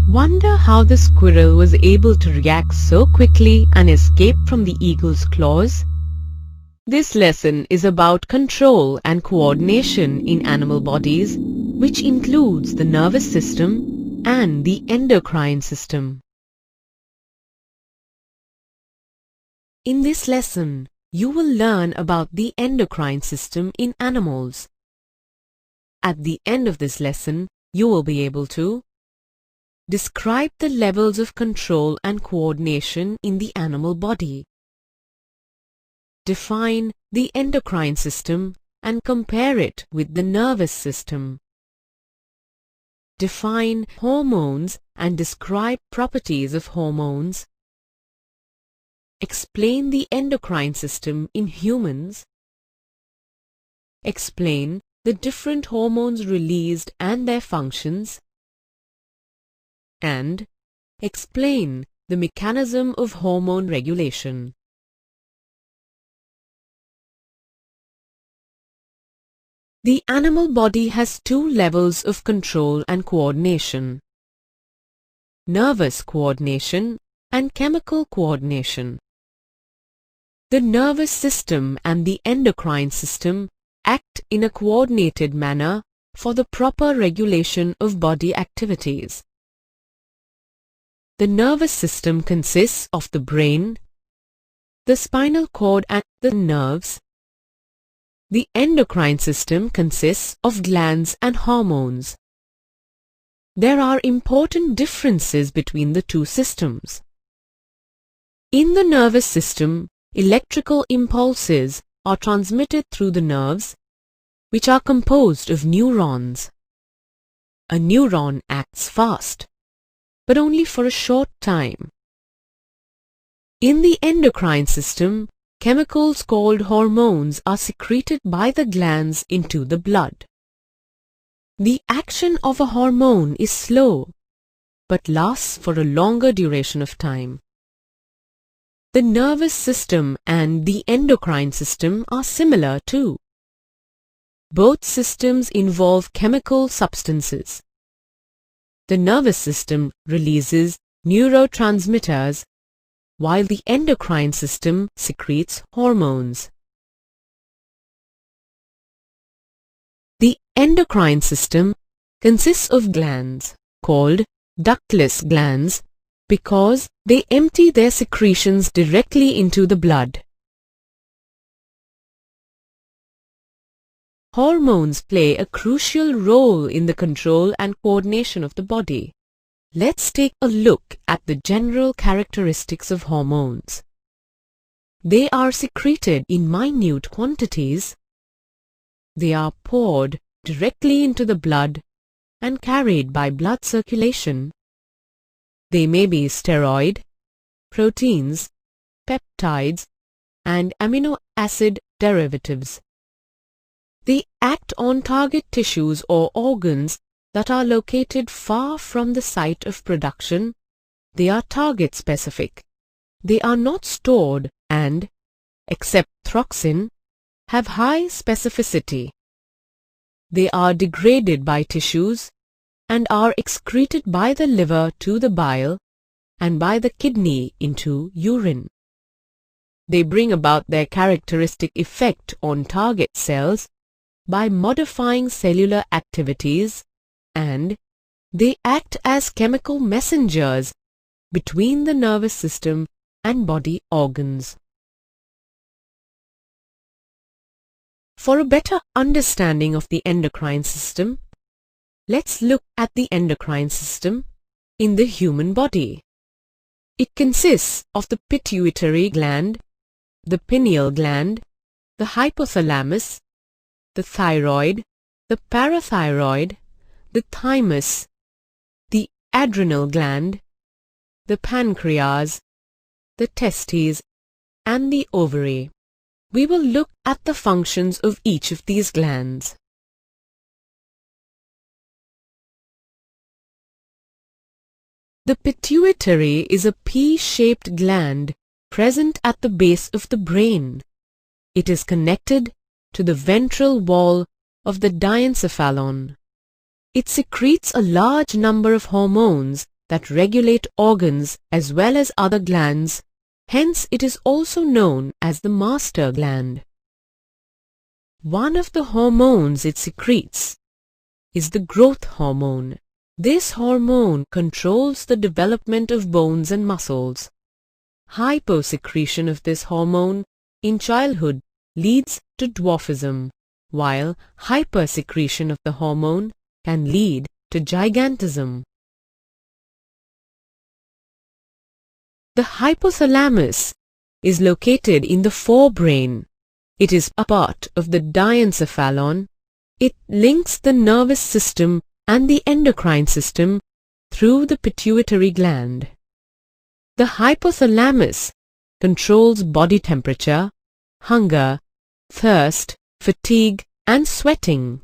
Wonder how the squirrel was able to react so quickly and escape from the eagle's claws? This lesson is about control and coordination in animal bodies, which includes the nervous system and the endocrine system. In this lesson, you will learn about the endocrine system in animals. At the end of this lesson, you will be able to describe the levels of control and coordination in the animal body, define the endocrine system and compare it with the nervous system, define hormones and describe properties of hormones, explain the endocrine system in humans, explain the different hormones released and their functions, and explain the mechanism of hormone regulation. The animal body has two levels of control and coordination: nervous coordination and chemical coordination. The nervous system and the endocrine system act in a coordinated manner for the proper regulation of body activities. The nervous system consists of the brain, the spinal cord and the nerves. The endocrine system consists of glands and hormones. There are important differences between the two systems. In the nervous system, electrical impulses are transmitted through the nerves, which are composed of neurons. A neuron acts fast, but only for a short time. In the endocrine system, chemicals called hormones are secreted by the glands into the blood. The action of a hormone is slow, but lasts for a longer duration of time. The nervous system and the endocrine system are similar too. Both systems involve chemical substances. The nervous system releases neurotransmitters, while the endocrine system secretes hormones. The endocrine system consists of glands called ductless glands because they empty their secretions directly into the blood. Hormones play a crucial role in the control and coordination of the body. Let's take a look at the general characteristics of hormones. They are secreted in minute quantities. They are poured directly into the blood and carried by blood circulation. They may be steroid, proteins, peptides, and amino acid derivatives. They act on target tissues or organs that are located far from the site of production. They are target specific. They are not stored and, except thyroxine, have high specificity. They are degraded by tissues and are excreted by the liver to the bile and by the kidney into urine. They bring about their characteristic effect on target cells by modifying cellular activities, and they act as chemical messengers between the nervous system and body organs. For a better understanding of the endocrine system, let's look at the endocrine system in the human body. It consists of the pituitary gland, the pineal gland, the hypothalamus, the thyroid, the parathyroid, the thymus, the adrenal gland, the pancreas, the testes, and the ovary. We will look at the functions of each of these glands. The pituitary is a pea-shaped gland present at the base of the brain. It is connected to the ventral wall of the diencephalon. It secretes a large number of hormones that regulate organs as well as other glands, hence it is also known as the master gland. One of the hormones it secretes is the growth hormone. This hormone controls the development of bones and muscles. Hyposecretion of this hormone in childhood leads to dwarfism, while hypersecretion of the hormone can lead to gigantism. The hypothalamus is located in the forebrain. It is a part of the diencephalon. It links the nervous system and the endocrine system through the pituitary gland. The hypothalamus controls body temperature, hunger, thirst, fatigue, and sweating.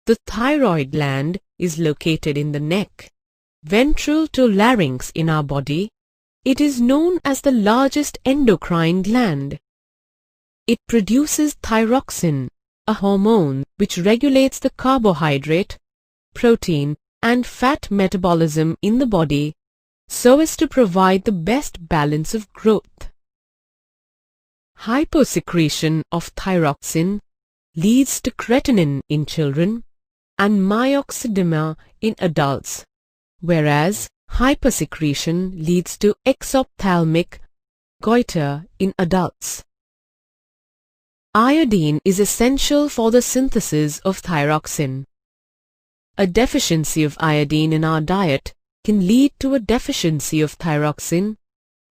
The thyroid gland is located in the neck, ventral to larynx in our body. It is known as the largest endocrine gland. It produces thyroxine, a hormone which regulates the carbohydrate, protein, and fat metabolism in the body so as to provide the best balance of growth. Hyposecretion of thyroxine leads to creatinine in children and myxedema in adults, whereas hypersecretion leads to exophthalmic goiter in adults. Iodine is essential for the synthesis of thyroxine. A deficiency of iodine in our diet can lead to a deficiency of thyroxine,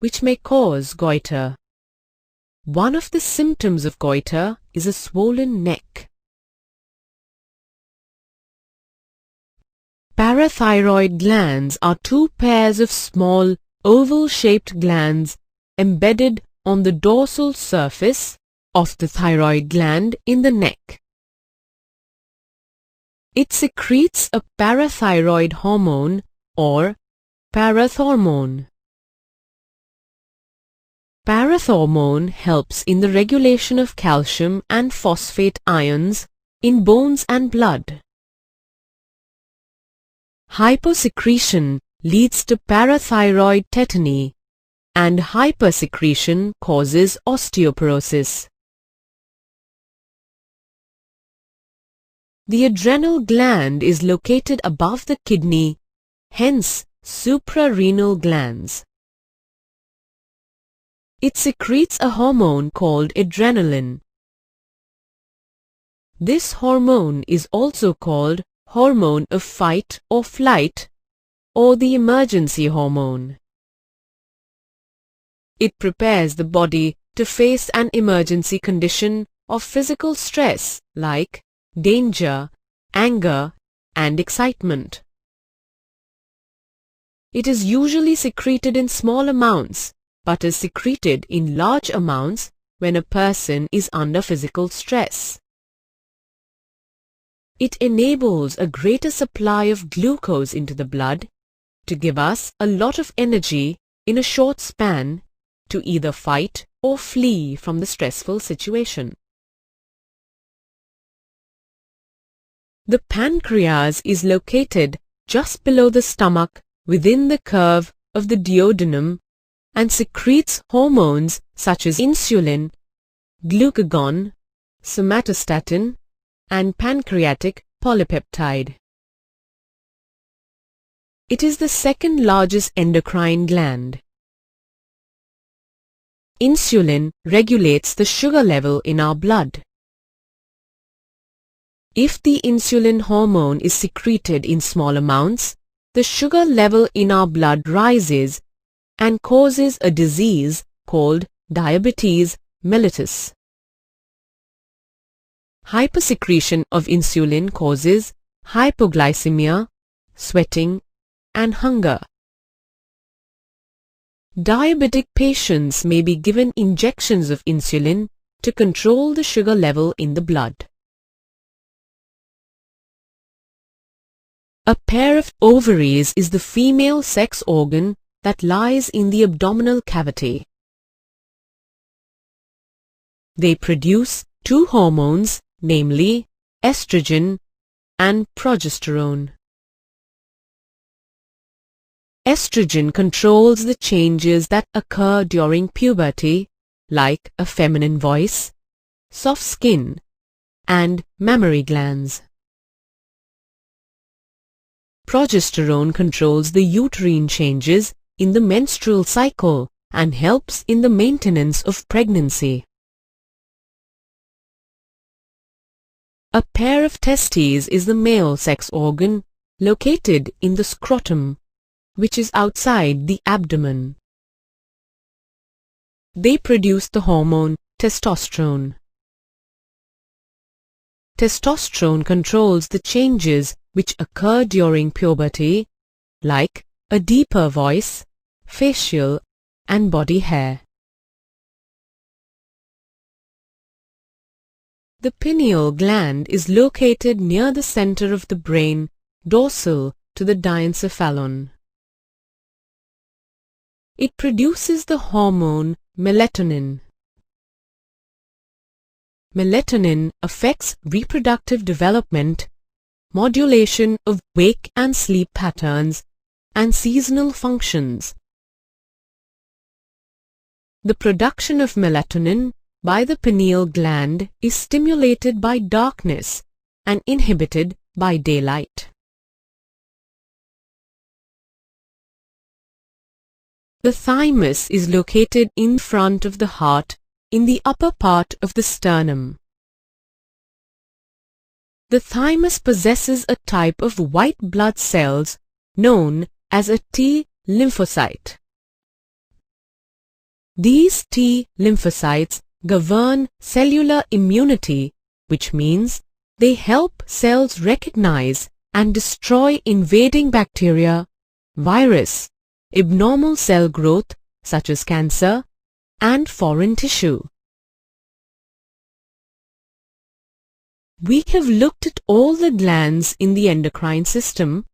which may cause goiter. One of the symptoms of goiter is a swollen neck. Parathyroid glands are two pairs of small, oval-shaped glands embedded on the dorsal surface of the thyroid gland in the neck. It secretes a parathyroid hormone or parathormone. Parathormone helps in the regulation of calcium and phosphate ions in bones and blood. Hyposecretion leads to parathyroid tetany, and hypersecretion causes osteoporosis. The adrenal gland is located above the kidney, hence suprarenal glands. It secretes a hormone called adrenaline. This hormone is also called hormone of fight or flight, or the emergency hormone. It prepares the body to face an emergency condition of physical stress like danger, anger, and excitement. It is usually secreted in small amounts, but is secreted in large amounts when a person is under physical stress. It enables a greater supply of glucose into the blood to give us a lot of energy in a short span to either fight or flee from the stressful situation. The pancreas is located just below the stomach within the curve of the duodenum and secretes hormones such as insulin, glucagon, somatostatin, and pancreatic polypeptide. It is the second largest endocrine gland. Insulin regulates the sugar level in our blood. If the insulin hormone is secreted in small amounts, the sugar level in our blood rises and causes a disease called diabetes mellitus. Hypersecretion of insulin causes hypoglycemia, sweating, and hunger. Diabetic patients may be given injections of insulin to control the sugar level in the blood. A pair of ovaries is the female sex organ that lies in the abdominal cavity. They produce two hormones, namely estrogen and progesterone. Estrogen controls the changes that occur during puberty, like a feminine voice, soft skin, and mammary glands. Progesterone controls the uterine changes in the menstrual cycle and helps in the maintenance of pregnancy. A pair of testes is the male sex organ located in the scrotum, which is outside the abdomen. They produce the hormone testosterone. Testosterone controls the changes which occur during puberty, like a deeper voice, facial and body hair. The pineal gland is located near the center of the brain, dorsal to the diencephalon. It produces the hormone melatonin. Melatonin affects reproductive development, modulation of wake and sleep patterns, and seasonal functions. The production of melatonin by the pineal gland is stimulated by darkness and inhibited by daylight. The thymus is located in front of the heart in the upper part of the sternum. The thymus possesses a type of white blood cells known as a T lymphocyte. These T lymphocytes govern cellular immunity, which means they help cells recognize and destroy invading bacteria, virus, abnormal cell growth such as cancer, and foreign tissue. We have looked at all the glands in the endocrine system,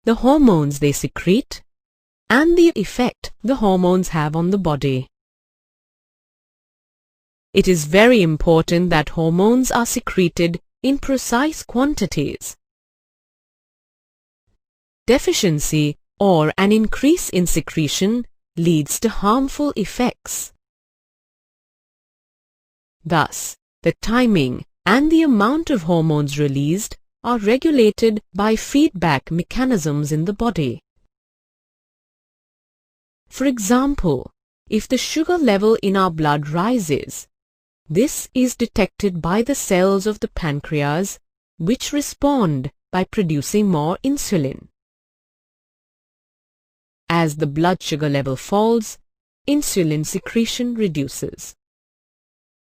the hormones they secrete, and the effect the hormones have on the body. It is very important that hormones are secreted in precise quantities. Deficiency or an increase in secretion leads to harmful effects. Thus, the timing and the amount of hormones released are regulated by feedback mechanisms in the body. For example, if the sugar level in our blood rises, this is detected by the cells of the pancreas, which respond by producing more insulin. As the blood sugar level falls, insulin secretion reduces.